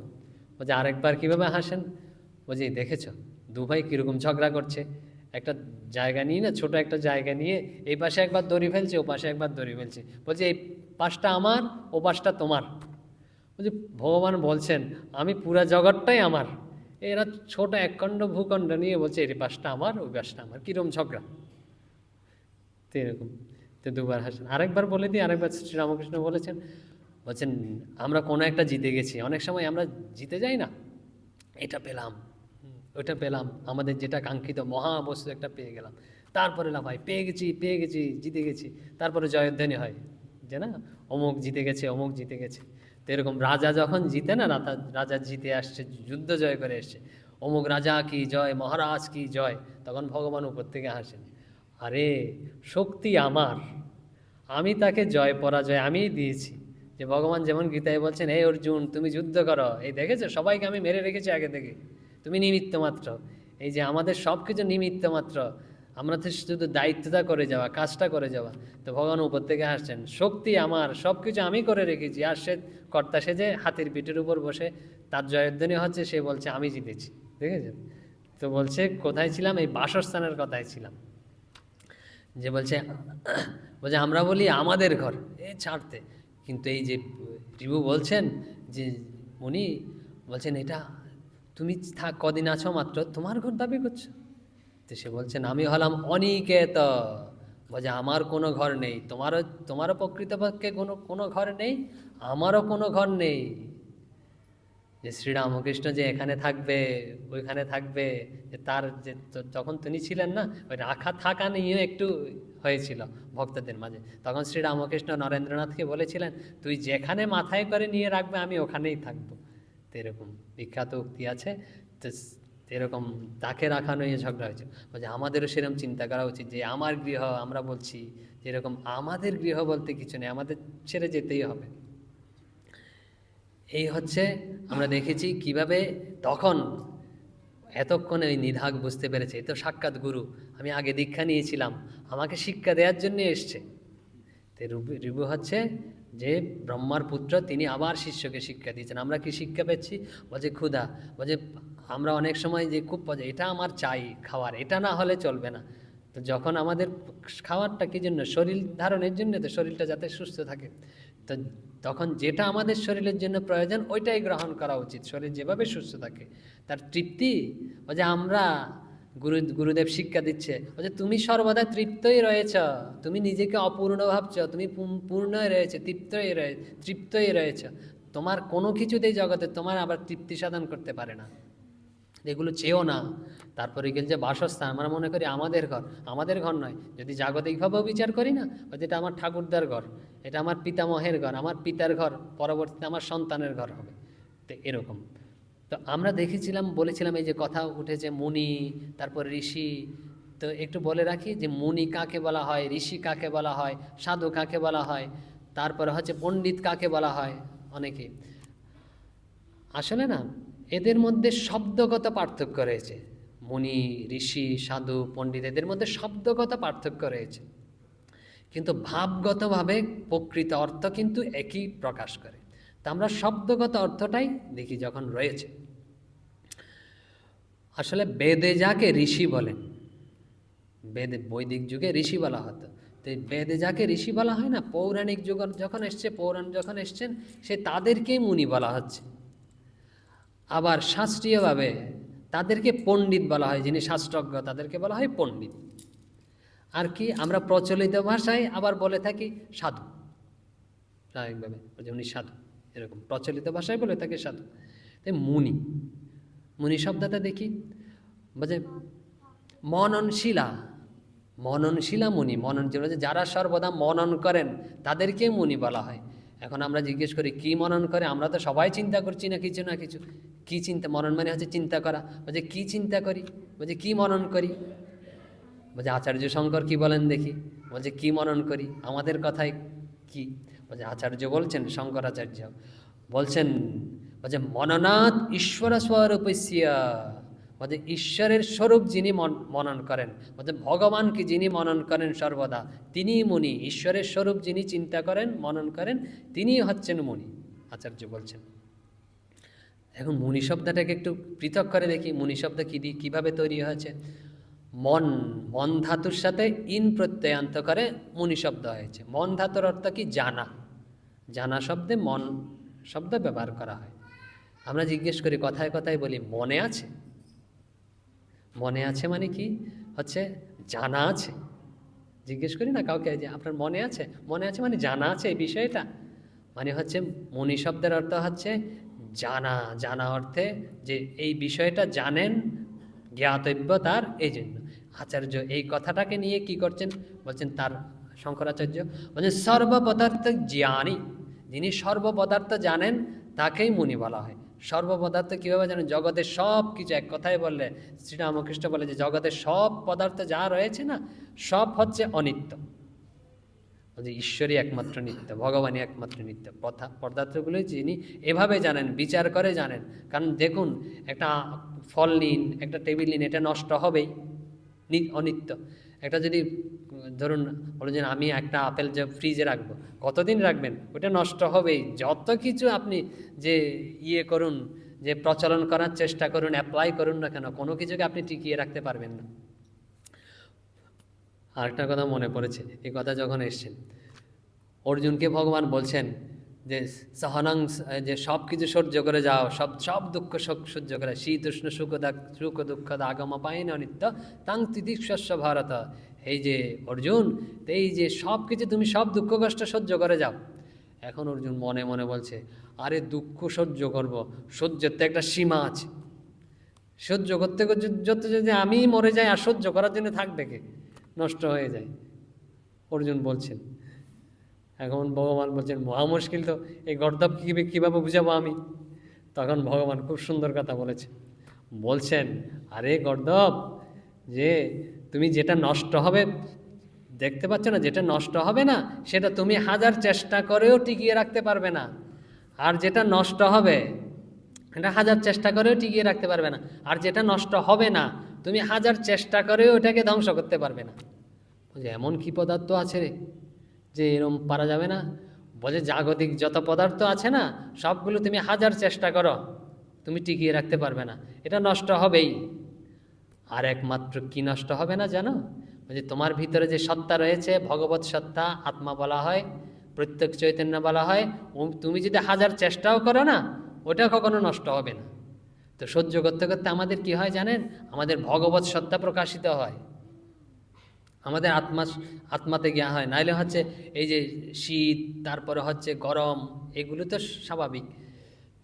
বলছে আরেকবার কীভাবে হাসেন, বলছে দেখেছ দু ভাই কীরকম ঝগড়া করছে, একটা জায়গা নিয়ে না, ছোট একটা জায়গা নিয়ে এই পাশে একবার দড়ি ফেলছে, ও পাশে একবার দড়ি ফেলছে, বলছে এই পাশটা আমার, ও পাশটা তোমার। বলছে ভগবান বলছেন আমি পুরা জগৎটাই আমার, এরা ছোট একখণ্ড ভূখণ্ড নিয়ে বলছে এই পাশটা আমার, ওই পাশটা আমার, কীরকম ঝগড়া। তো এরকম, তো 2বার হাসেন। আরেকবার বলে দিই, আরেকবার শ্রীরামকৃষ্ণ বলেছেন, বলছেন আমরা কোনো একটা জিতে গেছি, অনেক সময় আমরা জিতে যাই না, এটা পেলাম ওইটা পেলাম, আমাদের যেটা কাঙ্ক্ষিত মহাবস্তু একটা পেয়ে গেলাম, তারপরে না ভাই পেয়ে গেছি জিতে গেছি, তারপরে জয়ধ্বনি হয় যে না অমুক জিতে গেছে, অমুক জিতে গেছে। তো এরকম রাজা যখন জিতে না, রাজা জিতে আসছে, যুদ্ধ জয় করে এসছে, অমুক রাজা কি জয়, মহারাজ কি জয়, তখন ভগবান উপর থেকে হাসেন, আরে শক্তি আমার, আমি তাকে জয় পরাজয় আমিই দিয়েছি। যে ভগবান যেমন গীতায় বলছেন এই অর্জুন তুমি যুদ্ধ করো, এই দেখেছো সবাইকে আমি মেরে রেখেছি আগে থেকে, তুমি নিমিত্ত মাত্র, এই যে আমাদের সব কিছু নিমিত্ত মাত্র, আমরা তো শুধু দায়িত্বটা করে যাওয়া, কাজটা করে যাওয়া। তো ভগবান উপর থেকে হাসছেন, শক্তি আমার, সব কিছু আমি করে রেখেছি, আর সে কর্তা সে যে হাতির পিঠের উপর বসে তার জয়ধ্বনি হচ্ছে, সে বলছে আমি জিতেছি, দেখেছেন। তো বলছে কোথায় ছিলাম, এই বাসস্থানের কথায় ছিলাম, যে বলছে বলছে আমরা বলি আমাদের ঘর এ ছাড়তে, কিন্তু এই যে রিভু বলছেন যে উনি বলছেন এটা তুমি কদিন আছো মাত্র, তোমার ঘর দাবি করছো। তো সে বলছেন আমি হলাম অনিকেত, বলছে আমার কোনো ঘর নেই, তোমারও প্রকৃতপক্ষে কোনো ঘর নেই, আমারও কোনো ঘর নেই। যে শ্রীরামকৃষ্ণ যে এখানে থাকবে ওইখানে থাকবে, যে তার যে যখন তিনি ছিলেন না, ওই রাখা থাকা নিয়েও একটু হয়েছিল ভক্তদের মাঝে, তখন শ্রীরামকৃষ্ণ নরেন্দ্রনাথকে বলেছিলেন তুই যেখানে মাথায় করে নিয়ে রাখবে আমি ওখানেই থাকবো। তো এরকম বিখ্যাত উক্তি আছে। তো এরকম তাকে রাখা নিয়ে ঝগড়া হয়েছে, বলছে আমাদেরও সেরকম চিন্তা করা উচিত যে আমার গৃহ, আমরা বলছি যেরকম আমাদের গৃহ বলতে কিছু নেই, আমাদের ছেড়ে যেতেই হবে। এই হচ্ছে আমরা দেখেছি কিভাবে তখন এতক্ষণে ওই নিধাগ বুঝতে পেরেছে, এই তো সাক্ষাৎ গুরু, আমি আগে দীক্ষা নিয়েছিলাম, আমাকে শিক্ষা দেওয়ার জন্য এসছে। তো রিভু হচ্ছে যে ব্রহ্মার পুত্র, তিনি আবার শিষ্যকে শিক্ষা দিয়েছেন। আমরা কি শিক্ষা পেয়েছি? বলছে ক্ষুধা, বলছে আমরা অনেক সময় যে খুব এটা আমার চাই খাওয়ার, এটা না হলে চলবে না। তো যখন আমাদের খাওয়ারটা কী জন্য? শরীর ধারণের জন্য, তো শরীরটা যাতে সুস্থ থাকে। তো তখন যেটা আমাদের শরীরের জন্য প্রয়োজন ওইটাই গ্রহণ করা উচিত, শরীর যেভাবে সুস্থ থাকে। তার তৃপ্তি, যে আমরা গুরুদেব শিক্ষা দিচ্ছে, যে তুমি সর্বদা তৃপ্তই রয়েছ, তুমি নিজেকে অপূর্ণ ভাবছ, তুমি পূর্ণই রয়েছে, তৃপ্তই রয়েছ, তোমার কোনো কিছুতেই জগতে তোমার আবার তৃপ্তি সাধন করতে পারে না, এগুলো চেয়েও না। তারপরে গেল যে বাসস্থান, আমরা মনে করি আমাদের ঘর নয়। যদি জাগতিকভাবেও বিচার করি না, এটা আমার ঠাকুরদার ঘর, এটা আমার পিতামহের ঘর, আমার পিতার ঘর, পরবর্তীতে আমার সন্তানের ঘর হবে। তো এরকম তো আমরা দেখেছিলাম, বলেছিলাম এই যে কথা উঠেছে মুনি, তারপর ঋষি। তো একটু বলে রাখি যে মুনি কাকে বলা হয়, ঋষি কাকে বলা হয়, সাধু কাকে বলা হয়, তারপরে হচ্ছে পণ্ডিত কাকে বলা হয়। অনেকে আসলে না, এদের মধ্যে শব্দগত পার্থক্য রয়েছে। মুনি, ঋষি, সাধু, পণ্ডিত, এদের মধ্যে শব্দগত পার্থক্য রয়েছে, কিন্তু ভাবগতভাবে প্রকৃত অর্থ কিন্তু একই প্রকাশ করে। তা আমরা শব্দগত অর্থটাই দেখি যখন রয়েছে। আসলে বেদে যাকে ঋষি বলেন, বেদে বৈদিক যুগে ঋষি বলা হতো, তো এই বেদে যাকে ঋষি বলা হয় না, পৌরাণিক যুগ যখন এসছে, পৌরাণ যখন এসছেন, সে তাদেরকেই মুনি বলা হচ্ছে। আবার শাস্ত্রীয়ভাবে তাদেরকে পণ্ডিত বলা হয়, যিনি শাস্ত্রজ্ঞ তাদেরকে বলা হয় পণ্ডিত। আর কি আমরা প্রচলিত ভাষায় আবার বলে থাকি সাধু, স্বাভাবিকভাবে উনি সাধু, এরকম প্রচলিত ভাষায় বলে থাকি সাধু। তাই মুনি শব্দটা দেখি, বলছে মননশীলা মুনি, যারা সর্বদা মনন করেন তাদেরকে মুনি বলা হয়। এখন আমরা জিজ্ঞেস করি কি মনন করে, আমরা তো সবাই চিন্তা করছি না কিছু। কি চিন্তা? মনন মানে হচ্ছে চিন্তা করা। বলছে কি চিন্তা করি? বলছে কি মনন করি? বলছে আচার্য শঙ্কর কি বলেন দেখি? বলছে কি মনন করি, আমাদের কথায় কি? বলছে আচার্য বলছেন, শঙ্করাচার্য বলছেন, বলছে মননাৎ ঈশ্বর স্বরূপস্য, বলছে ঈশ্বরের স্বরূপ যিনি মনন করেন, বলছে ভগবানকে যিনি মনন করেন সর্বদা, তিনিই মুনি। ঈশ্বরের স্বরূপ যিনি চিন্তা করেন, মনন করেন, তিনিই হচ্ছেন মুনি, আচার্য বলছেন। এখন মুনি শব্দটাকে একটু পৃথক করে দেখি, মুনি শব্দ কীভাবে তৈরি হয়েছে। মন ধাতুর সাথে ইন প্রত্যয়ান্ত করে মুনি শব্দ হয়েছে। মন ধাতুর অর্থ কি? জানা শব্দে মন শব্দ ব্যবহার করা হয়। আমরা জিজ্ঞেস করি, কথায় কথায় বলি মনে আছে মানে কি হচ্ছে? জানা আছে। জিজ্ঞেস করি না কাউকে যে আপনার মনে আছে মানে জানা আছে এই বিষয়টা, মানে হচ্ছে মুনি শব্দের অর্থ হচ্ছে জানা অর্থে যে এই বিষয়টা জানেন, জ্ঞাতব্য তার, এই জন্য আচার্য এই কথাটাকে নিয়ে কি করছেন? বলছেন তার শঙ্করাচার্য বলছেন সর্বপদার্থ জ্ঞানী, যিনি সর্বপদার্থ জানেন তাকেই মুনি বলা হয়। সর্বপদার্থ কীভাবে জানেন? জগতের সব কিছু, এক কথায় বললে শ্রীরামকৃষ্ণ বলে যে জগতের সব পদার্থ যা রয়েছে না, সব হচ্ছে অনিত্য। যে ঈশ্বরই একমাত্র নিত্য, ভগবানই একমাত্র নিত্য। পদার্থগুলো যিনি এভাবে জানেন, বিচার করে জানেন। কারণ দেখুন, একটা ফল নিন, একটা টেবিল নিন, এটা নষ্ট হবেই, অনিত্য। একটা যদি ধরুন বলো যে আমি একটা আপেল যে ফ্রিজে রাখবো, কতদিন রাখবেন? ওটা নষ্ট হবেই। যত কিছু আপনি যে করুন, যে প্রচলন করার চেষ্টা করুন, অ্যাপ্লাই করুন না কেন, কোনো কিছুকে আপনি টিকিয়ে রাখতে পারবেন না। আরেকটা কথা মনে পড়েছে, এই কথা যখন এসছেন, অর্জুনকে ভগবান বলছেন যে সহনাং, যে সব কিছু সহ্য করে যাও, সব দুঃখ সহ্য করে, শীত উষ্ণ সুখ দুঃখ আগম পায়নি অনিত্য তাং তিতিক্ষস্য ভারত। এই যে অর্জুন, এই যে সব কিছু তুমি সব দুঃখ কষ্ট সহ্য করে যাও। এখন অর্জুন মনে মনে বলছে, আরে দুঃখ সহ্য করব, সহ্যের তো একটা সীমা আছে। সহ্য করতে যদি আমি মরে যাই, আর সহ্য করার জন্য থাকবে কে? নষ্ট হয়ে যায়। অর্জুন বলছেন, এখন ভগবান বলছেন মহা মুশকিল তো, এই গর্দভ কীভাবে বুঝাবো আমি? তখন ভগবান খুব সুন্দর কথা বলছেন, আরে গর্দভ, যে তুমি যেটা নষ্ট হবে দেখতে পাচ্ছ না, যেটা নষ্ট হবে না সেটা তুমি হাজার চেষ্টা করেও টিকিয়ে রাখতে পারবে না। আর যেটা নষ্ট হবে এটা হাজার চেষ্টা করেও টিকিয়ে রাখতে পারবে না। আর যেটা নষ্ট হবে না, তুমি হাজার চেষ্টা করেও ওটাকে ধ্বংস করতে পারবে না। বলছে এমন কি পদার্থ আছে রে যে এরম পারা যাবে না? বলছে জাগতিক যত পদার্থ আছে না, সবগুলো তুমি হাজার চেষ্টা করো, তুমি টিকিয়ে রাখতে পারবে না, এটা নষ্ট হবেই। আর একমাত্র কি নষ্ট হবে না জানো? বলছে তোমার ভিতরে যে সত্তা রয়েছে, ভগবত সত্তা, আত্মা বলা হয়, প্রত্যেক চৈতন্য বলা হয়, তুমি যদি হাজার চেষ্টাও করো না, ওটা কখনো নষ্ট হবে না। তো সহ্য করতে করতে আমাদের কি হয় জানেন? আমাদের ভগবত সত্তা প্রকাশিত হয়, আমাদের আত্মাতে জ্ঞান হয়। নাইলে হচ্ছে এই যে শীত, তারপরে হচ্ছে গরম, এগুলো তো স্বাভাবিক।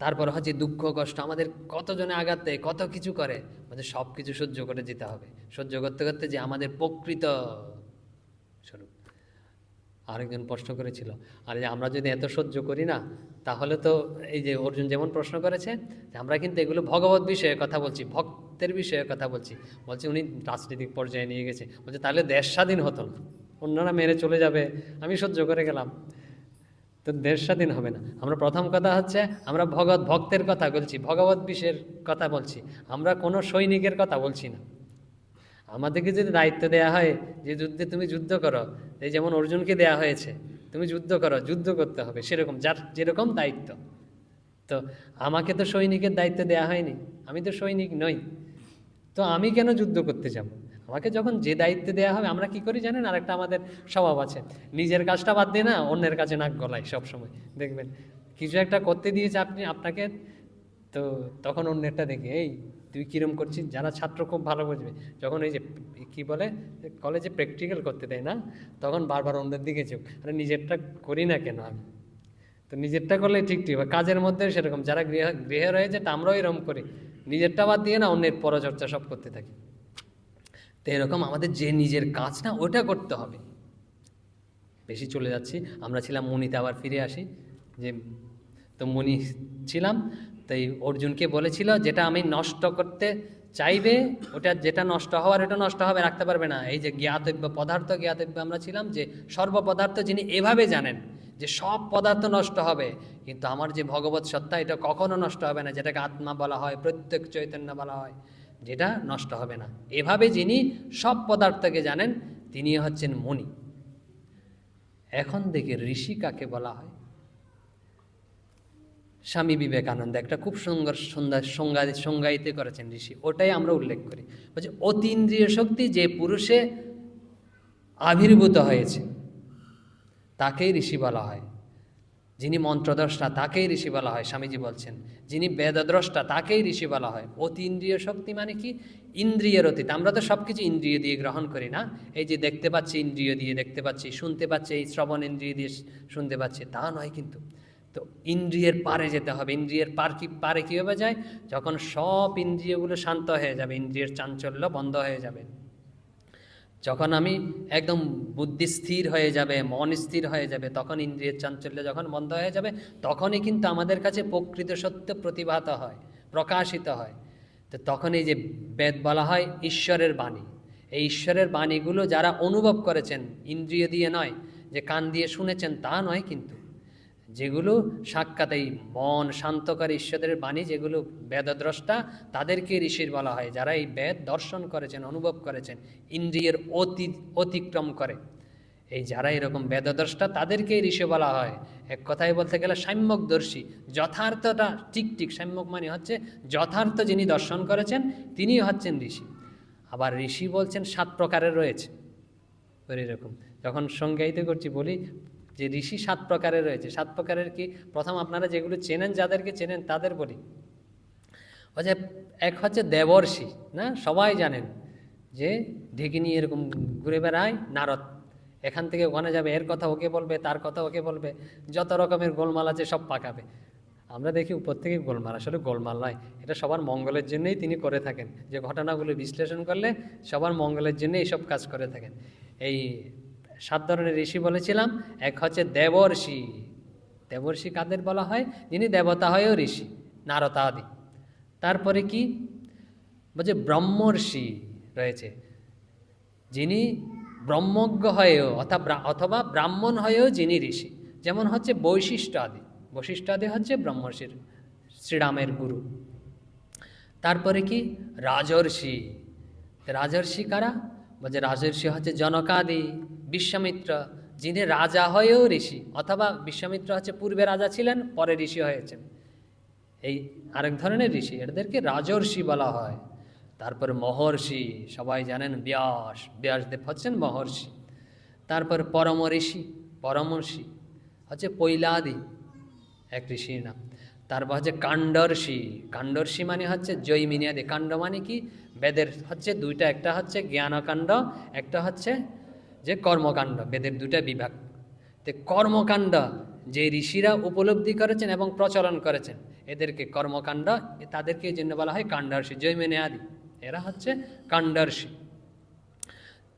তারপরে হচ্ছে দুঃখ কষ্ট, আমাদের কতজনে আঘাত দেয়, কত কিছু করে, আমাদের সব কিছু সহ্য করে যেতে হবে। সহ্য করতে করতে যে আমাদের প্রকৃত স্বরূপ। আরেকজন প্রশ্ন করেছিল, আর যে আমরা যদি এত সহ্য করি না, তাহলে তো এই যে অর্জুন যেমন প্রশ্ন করেছে, যে আমরা কিন্তু এগুলো ভগবত বিষয়ে কথা বলছি, ভক্তের বিষয়ে কথা বলছি। বলছে উনি রাজনৈতিক পর্যায়ে নিয়ে গেছে, বলছে তাহলে দেশ স্বাধীন হতো না, অন্যরা মেরে চলে যাবে, আমি সহ্য করে গেলাম, তো দেশ স্বাধীন হবে না। আমরা প্রথম কথা হচ্ছে আমরা ভক্তের কথা বলছি, ভগবত বিষয়ের কথা বলছি, আমরা কোনো সৈনিকের কথা বলছি না। আমাদেরকে যদি দায়িত্ব দেয়া হয় যে যুদ্ধে তুমি যুদ্ধ করো, এই যেমন অর্জুনকে দেয়া হয়েছে, তুমি যুদ্ধ করো, যুদ্ধ করতে হবে, সেরকম যার যেরকম দায়িত্ব। তো আমাকে তো সৈনিকের দায়িত্ব দেয়া হয়নি, আমি তো সৈনিক নই, তো আমি কেন যুদ্ধ করতে যাব? আমাকে যখন যে দায়িত্ব দেওয়া হবে, আমরা কি করি জানেন? আরেকটা আমাদের স্বভাব আছে, নিজের কাজটা বাদ দিয়ে না অন্যের কাছে নাক গলায় সবসময়। দেখবেন কিছু একটা করতে দিয়েছে আপনাকে, তো তখন অন্যেরটা দেখে এই তুই কীরম করছিস, যারা ছাত্র খুব ভালো বুঝবে, যখন এই যে কী বলে কলেজে প্র্যাকটিক্যাল করতে দেয় না, তখন বারবার অন্যের দিকে চোখ, আরে নিজেরটা করি না কেন আমি? তো নিজেরটা করলে ঠিক ঠিক হয়। কাজের মধ্যে সেরকম, যারা গৃহে রয়েছে তা আমরাও এরকম করি, নিজেরটা বাদ দিয়ে না অন্যের পরচর্চা সব করতে থাকি। তো এরকম আমাদের যে নিজের কাজ না ওটা করতে হবে। বেশি চলে যাচ্ছি, আমরা ছিলাম মণিতে, আবার ফিরে আসি। যে তো মণি ছিলাম, তাই অর্জুনকে বলেছিল যেটা আমি নষ্ট করতে চাইবে, ওটা যেটা নষ্ট হওয়ার ওটা নষ্ট হবে, রাখতে পারবে না। এই যে জ্ঞাতব্য পদার্থ, জ্ঞাতব্য আমরা ছিলাম যে সর্বপদার্থ যিনি এভাবে জানেন যে সব পদার্থ নষ্ট হবে, কিন্তু আমার যে ভগবত সত্তা এটা কখনো নষ্ট হবে না, যেটাকে আত্মা বলা হয়, প্রত্যেক চৈতন্য বলা হয়, যেটা নষ্ট হবে না, এভাবে যিনি সব পদার্থকে জানেন, তিনি হচ্ছেন মুনি। এখন দেখে ঋষি কাকে বলা হয়? স্বামী বিবেকানন্দ একটা খুব সুন্দর সংজ্ঞায়িত করেছেন ঋষি, ওটাই আমরা উল্লেখ করি। বলছে অতীন্দ্রিয় শক্তি যে পুরুষে আবির্ভূত হয়েছে তাকেই ঋষি বলা হয়। যিনি মন্ত্রদ্রষ্টা তাকেই ঋষি বলা হয়, স্বামীজি বলছেন। যিনি বেদদ্রষ্টা তাকেই ঋষি বলা হয়। অতীন্দ্রিয় শক্তি মানে কি? ইন্দ্রিয়ের অতীত। আমরা তো সব কিছু ইন্দ্রিয় দিয়ে গ্রহণ করি না, এই যে দেখতে পাচ্ছি ইন্দ্রিয় দিয়ে দেখতে পাচ্ছি, শুনতে পাচ্ছি এই শ্রবণ ইন্দ্রিয় দিয়ে শুনতে পাচ্ছি, তা নয় কিন্তু। তো ইন্দ্রিয়ের পারে যেতে হবে। ইন্দ্রিয়ের পারে কীভাবে যায়? যখন সব ইন্দ্রিয়গুলো শান্ত হয়ে যাবে, ইন্দ্রিয়ের চাঞ্চল্য বন্ধ হয়ে যাবে, যখন আমি একদম বুদ্ধি স্থির হয়ে যাবে, মন স্থির হয়ে যাবে, তখন ইন্দ্রিয়ের চাঞ্চল্য যখন বন্ধ হয়ে যাবে, তখনই কিন্তু আমাদের কাছে প্রকৃত সত্য প্রতিভাত হয়, প্রকাশিত হয়। তো তখন এই যে বেদ বলা হয় ঈশ্বরের বাণী, এই ঈশ্বরের বাণীগুলো যারা অনুভব করেছেন, ইন্দ্রিয় দিয়ে নয়, যে কান দিয়ে শুনেছেন তা নয়, কিন্তু যেগুলো সাক্ষাৎ এই মন শান্ত করে ঈশ্বরের বাণী, যেগুলো বেদদ্রষ্টা, তাদেরকে ঋষির বলা হয়। যারা এই বেদ দর্শন করেছেন, অনুভব করেছেন, ইন্দ্রিয়ের অতিক্রম করে, এই যারা এরকম বেদদ্রষ্টা তাদেরকেই ঋষি বলা হয়। এক কথায় বলতে গেলে সাম্যকদর্শী, যথার্থটা ঠিক সাম্যক মানে হচ্ছে যথার্থ যিনি দর্শন করেছেন তিনি হচ্ছেন ঋষি। আবার ঋষি বলছেন 7 প্রকারের রয়েছে। এরকম যখন সংজ্ঞায়িত করছি বলি যে ঋষি 7 প্রকারের রয়েছে। 7 প্রকারের কি? প্রথম আপনারা যেগুলো চেনেন, যাদেরকে চেনেন তাদের বলি। যে এক হচ্ছে দেবর্ষি, না সবাই জানেন, যে ঢেকে নিয়ে এরকম ঘুরে বেড়ায় নারদ, এখান থেকে ওখানে যাবে, এর কথা ওকে বলবে, তার কথা ওকে বলবে, যত রকমের গোলমাল আছে সব পাকাবে। আমরা দেখি উপর থেকে গোলমাল, আসলে গোলমাল নয়, এটা সবার মঙ্গলের জন্যই তিনি করে থাকেন। যে ঘটনাগুলো বিশ্লেষণ করলে সবার মঙ্গলের জন্য এইসব কাজ করে থাকেন। এই 7 ধরনের ঋষি বলেছিলাম। এক হচ্ছে দেবর্ষি। দেবর্ষি কাদের বলা হয়? যিনি দেবতা হয়েও ঋষি, নারদ আদি। তারপরে কি বলছে? ব্রহ্মর্ষি রয়েছে, যিনি ব্রহ্মজ্ঞ হয়েও অথবা ব্রাহ্মণ হয়েও যিনি ঋষি, যেমন হচ্ছে বৈশিষ্ট্য আদি। বশিষ্ঠাদি হচ্ছে ব্রহ্মর্ষির, শ্রীরামের গুরু। তারপরে কি রাজর্ষি। রাজর্ষি কারা? বলছে রাজর্ষি হচ্ছে জনকাদি, বিশ্বামিত্র, যিনি রাজা হয়েও ঋষি, অথবা বিশ্বামিত্র হচ্ছে পূর্বে রাজা ছিলেন, পরে ঋষি হয়েছেন, এই আরেক ধরনের ঋষি, এদেরকে রাজর্ষি বলা হয়। তারপরে মহর্ষি, সবাই জানেন ব্যাস, ব্যাসদেব হচ্ছেন মহর্ষি। তারপর পরম ঋষি, পরমর্ষি হচ্ছে পৈলাদি, এক ঋষির নাম। তারপর হচ্ছে কাণ্ডর্ষি। কাণ্ডর্ষি মানে হচ্ছে জৈমিনিয়াদি। কাণ্ড মানে কি? বেদের হচ্ছে দুইটা, একটা হচ্ছে জ্ঞানকাণ্ড, একটা হচ্ছে যে কর্মকাণ্ড। বেদের দুইটা বিভাগ। তো কর্মকাণ্ড যে ঋষিরা উপলব্ধি করেছেন এবং প্রচলন করেছেন, এদেরকে কর্মকাণ্ড, তাদেরকে এই জন্য বলা হয় কাণ্ডর্ষি, জৈমিনিয়াদি, এরা হচ্ছে কাণ্ডর্ষি।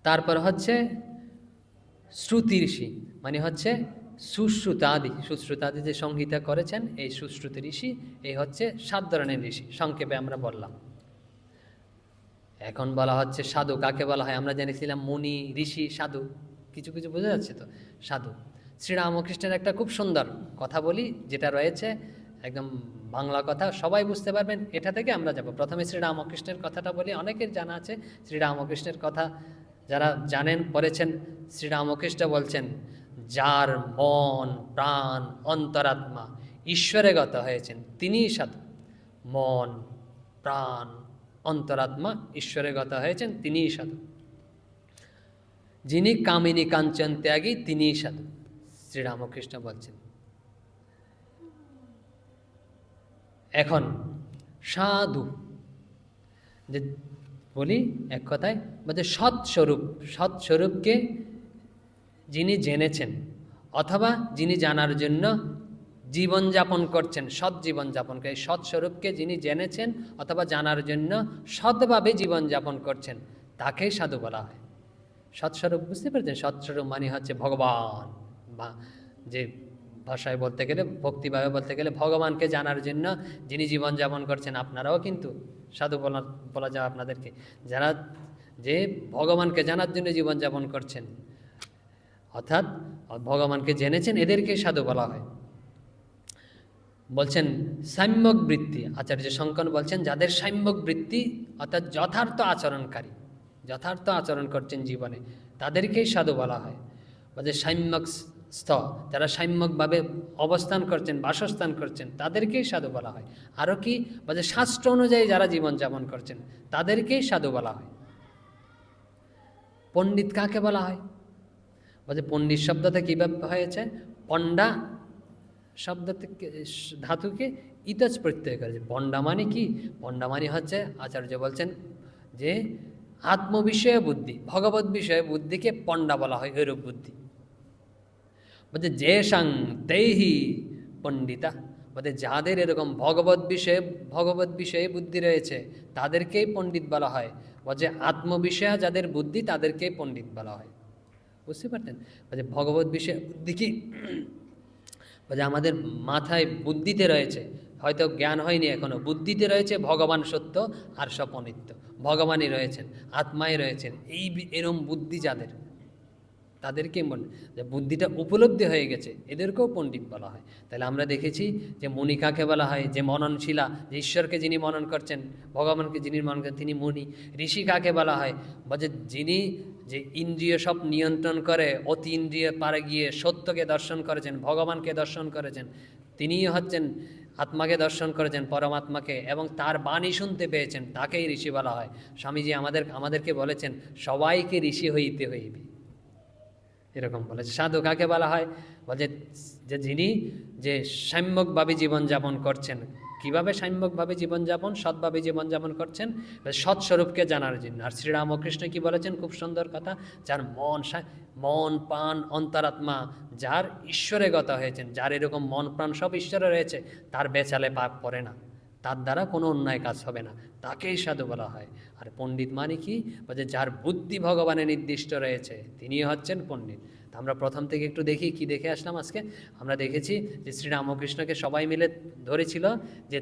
তারপর হচ্ছে শ্রুতি ঋষি, মানে হচ্ছে সুশ্রুতাদি। সুশ্রুতাদি যে সংহিতা করেছেন, এই সুশ্রুতি ঋষি, এই হচ্ছে 7 ধরনের ঋষি, সংক্ষেপে আমরা বললাম। এখন বলা হচ্ছে সাধু কাকে বলা হয়? আমরা জেনেছিলাম মুনি, ঋষি, সাধু, কিছু কিছু বোঝা যাচ্ছে তো। সাধু, শ্রীরামকৃষ্ণের একটা খুব সুন্দর কথা বলি, যেটা রয়েছে একদম বাংলা কথা, সবাই বুঝতে পারবেন, এটা থেকে আমরা যাব। প্রথমে শ্রীরামকৃষ্ণের কথাটা বলি, অনেকের জানা আছে শ্রীরামকৃষ্ণের কথা, যারা জানেন, পড়েছেন। শ্রীরামকৃষ্ণ বলছেন, যার মন প্রাণ অন্তরাত্মা ঈশ্বরে গত হয়েছেন তিনিই সাধু। মন প্রাণ অন্তরাত্মা ঈশ্বরে গত হয়েছেন তিনিই সাধু। যিনি কামিনী কাঞ্চন ত্যাগী তিনিই সাধু, শ্রীরামকৃষ্ণ বলছেন। এখন সাধু যে বলি এক কথায়, বলছে সৎস্বরূপ। সৎস্বরূপকে যিনি জেনেছেন, অথবা যিনি জানার জন্য জীবনযাপন করছেন, সৎ জীবনযাপন করে, সৎস্বরূপকে যিনি জেনেছেন অথবা জানার জন্য সৎভাবে জীবনযাপন করছেন, তাকেই সাধু বলা হয়। সৎস্বরূপ বুঝতে পেরেছেন? সৎস্বরূপ মানে হচ্ছে ভগবান, বা যে ভাষায় বলতে গেলে, ভক্তিভাবে বলতে গেলে, ভগবানকে জানার জন্য যিনি জীবনযাপন করছেন। আপনারাও কিন্তু সাধু বলা যায় আপনাদেরকে, যারা যে ভগবানকে জানার জন্য জীবনযাপন করছেন, অর্থাৎ ভগবানকে জেনেছেন, এদেরকে সাধু বলা হয়। বলছেন সাম্যক বৃত্তি, আচার্য শঙ্কর বলছেন, যাদের সাম্যক বৃত্তি, অর্থাৎ যথার্থ আচরণকারী, যথার্থ আচরণ করছেন জীবনে, তাদেরকেই সাধু বলা হয়। বলছে সাম্যক স্থ, যারা সাম্যকভাবে অবস্থান করছেন, বাসস্থান করছেন, তাদেরকেই সাধু বলা হয়। আরও কি বলছে, শাস্ত্র অনুযায়ী যারা জীবনযাপন করছেন, তাদেরকেই সাধু বলা হয়। পণ্ডিত কাকে বলা হয়? বলছে পণ্ডিত শব্দটা কীভাবে হয়েছে? পণ্ডা শব্দ থেকে, ধাতুকে ইতজ প্রত্যয় করেছে। পণ্ডা মানে কি? পণ্ডা মানে হচ্ছে, আচার্য বলছেন যে আত্মবিষয়ে বুদ্ধি, ভগবত বিষয়ে বুদ্ধিকে পণ্ডা বলা হয়, এরূপ বুদ্ধি। বলছে যে সাং তেহি পণ্ডিতা, বলতে যাদের এরকম ভগবত বিষয়ে বুদ্ধি রয়েছে, তাদেরকেই পণ্ডিত বলা হয়। বলছে আত্মবিষয়ে যাদের বুদ্ধি, তাদেরকেই পণ্ডিত বলা হয়। বুঝতে পারতেন? বলছে ভগবত বিষয়ে বুদ্ধি কি? বলছে আমাদের মাথায় বুদ্ধিতে রয়েছে, হয়তো জ্ঞান হয়নি এখনো, বুদ্ধিতে রয়েছে ভগবান সত্য আর সব অনিত্য, ভগবানই রয়েছেন, আত্মাই রয়েছেন, এরম বুদ্ধি যাদের, তাদেরকে যে বুদ্ধিটা উপলব্ধি হয়ে গেছে, এদেরকেও পণ্ডিত বলা হয়। তাহলে আমরা দেখেছি যে মুনি কাকে বলা হয়? যে মননশীলা, যে ঈশ্বরকে যিনি মনন করছেন, ভগবানকে যিনি মনন করেন, তিনি মুনি। ঋষি কাকে বলা হয়? বলছে যিনি যে ইন্দ্রিয় সব নিয়ন্ত্রণ করে, অতি ইন্দ্রিয় পারে গিয়ে সত্যকে দর্শন করেছেন, ভগবানকে দর্শন করেছেন, তিনিই হচ্ছেন আত্মাকে দর্শন করেছেন, পরমাত্মাকে, এবং তার বাণী শুনতে পেয়েছেন, তাকেই ঋষি বলা হয়। স্বামীজি আমাদেরকে বলেছেন, সবাইকে ঋষি হইতে হইবে, এরকম বলেছে। সাধু কাকে বলা হয়? বলছে যে যিনি যে সাম্যকভাবে জীবনযাপন করছেন। কিভাবে সাম্যকভাবে জীবনযাপন, সৎভাবে জীবনযাপন করছেন? সৎস্বরূপকে জানার জন্য। আর শ্রীরামকৃষ্ণ কি বলেছেন? খুব সুন্দর কথা, যার মন প্রাণ অন্তরাত্মা যার ঈশ্বরে গত হয়েছেন, যার এরকম মন প্রাণ সব ঈশ্বরে রয়েছে, তার বেচালে পাপ পড়ে না, তার দ্বারা কোনো অন্যায় কাজ হবে না, তাকেই সাধু বলা হয়। আর পণ্ডিত মানে কি? বলছে যার বুদ্ধি ভগবানে নির্দিষ্ট রয়েছে, তিনি হচ্ছেন পণ্ডিত। তা আমরা প্রথম থেকে একটু দেখি, কি দেখে আসলাম আজকে? আমরা দেখেছি যে শ্রীরামকৃষ্ণকে সবাই মিলে ধরেছিল যে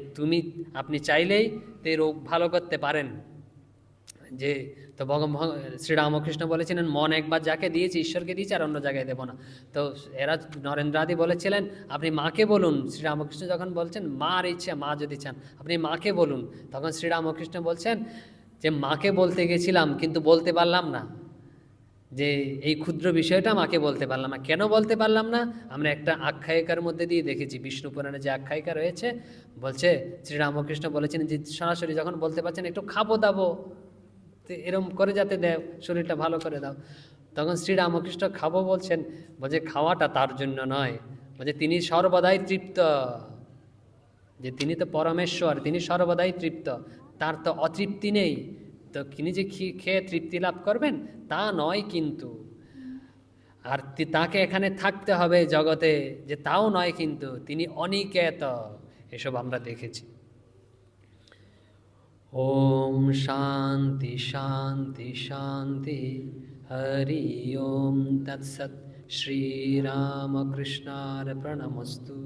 আপনি চাইলেই তে রোগ ভালো করতে পারেন, যে তো শ্রীরামকৃষ্ণ বলেছিলেন মন একবার যাকে দিয়েছে ঈশ্বরকে দিয়েছে আর অন্য জায়গায় দেবো না। তো এরা নরেন্দ্রাদি বলেছিলেন আপনি মাকে বলুন। শ্রীরামকৃষ্ণ যখন বলছেন মার ইচ্ছা, মা যদি চান আপনি মাকে বলুন, তখন শ্রীরামকৃষ্ণ বলছেন যে মাকে বলতে গেছিলাম কিন্তু বলতে পারলাম না, যে এই ক্ষুদ্র বিষয়টা মাকে বলতে পারলাম না। কেন বলতে পারলাম না? আমরা একটা আখ্যায়িকার মধ্যে দিয়ে দেখেছি, বিষ্ণু পুরাণে যে আখ্যায়িকা রয়েছে, বলছে শ্রীরামকৃষ্ণ বলেছেন যে সরাসরি যখন বলতে পারছেন একটু খাবো দাবো, এরম করে যাতে দেও, শরীরটা ভালো করে দাও। তখন শ্রীরামকৃষ্ণ খাবো বলছেন, বলছে খাওয়াটা তার জন্য নয়, বলছে তিনি সর্বদাই তৃপ্ত, যে তিনি তো পরমেশ্বর, তিনি সর্বদাই তৃপ্ত, তার তো অতৃপ্তি নেই। তো তিনি যে খেয়ে তৃপ্তি লাভ করবেন তা নয় কিন্তু, আর তাকে এখানে থাকতে হবে জগতে, যে তাও নয় কিন্তু, তিনি অনিকেত, এসব আমরা দেখেছি। ওম শান্তি শান্তি শান্তি, হরি ওম তৎসৎ। শ্রীরামকৃষ্ণার্পণমস্তু।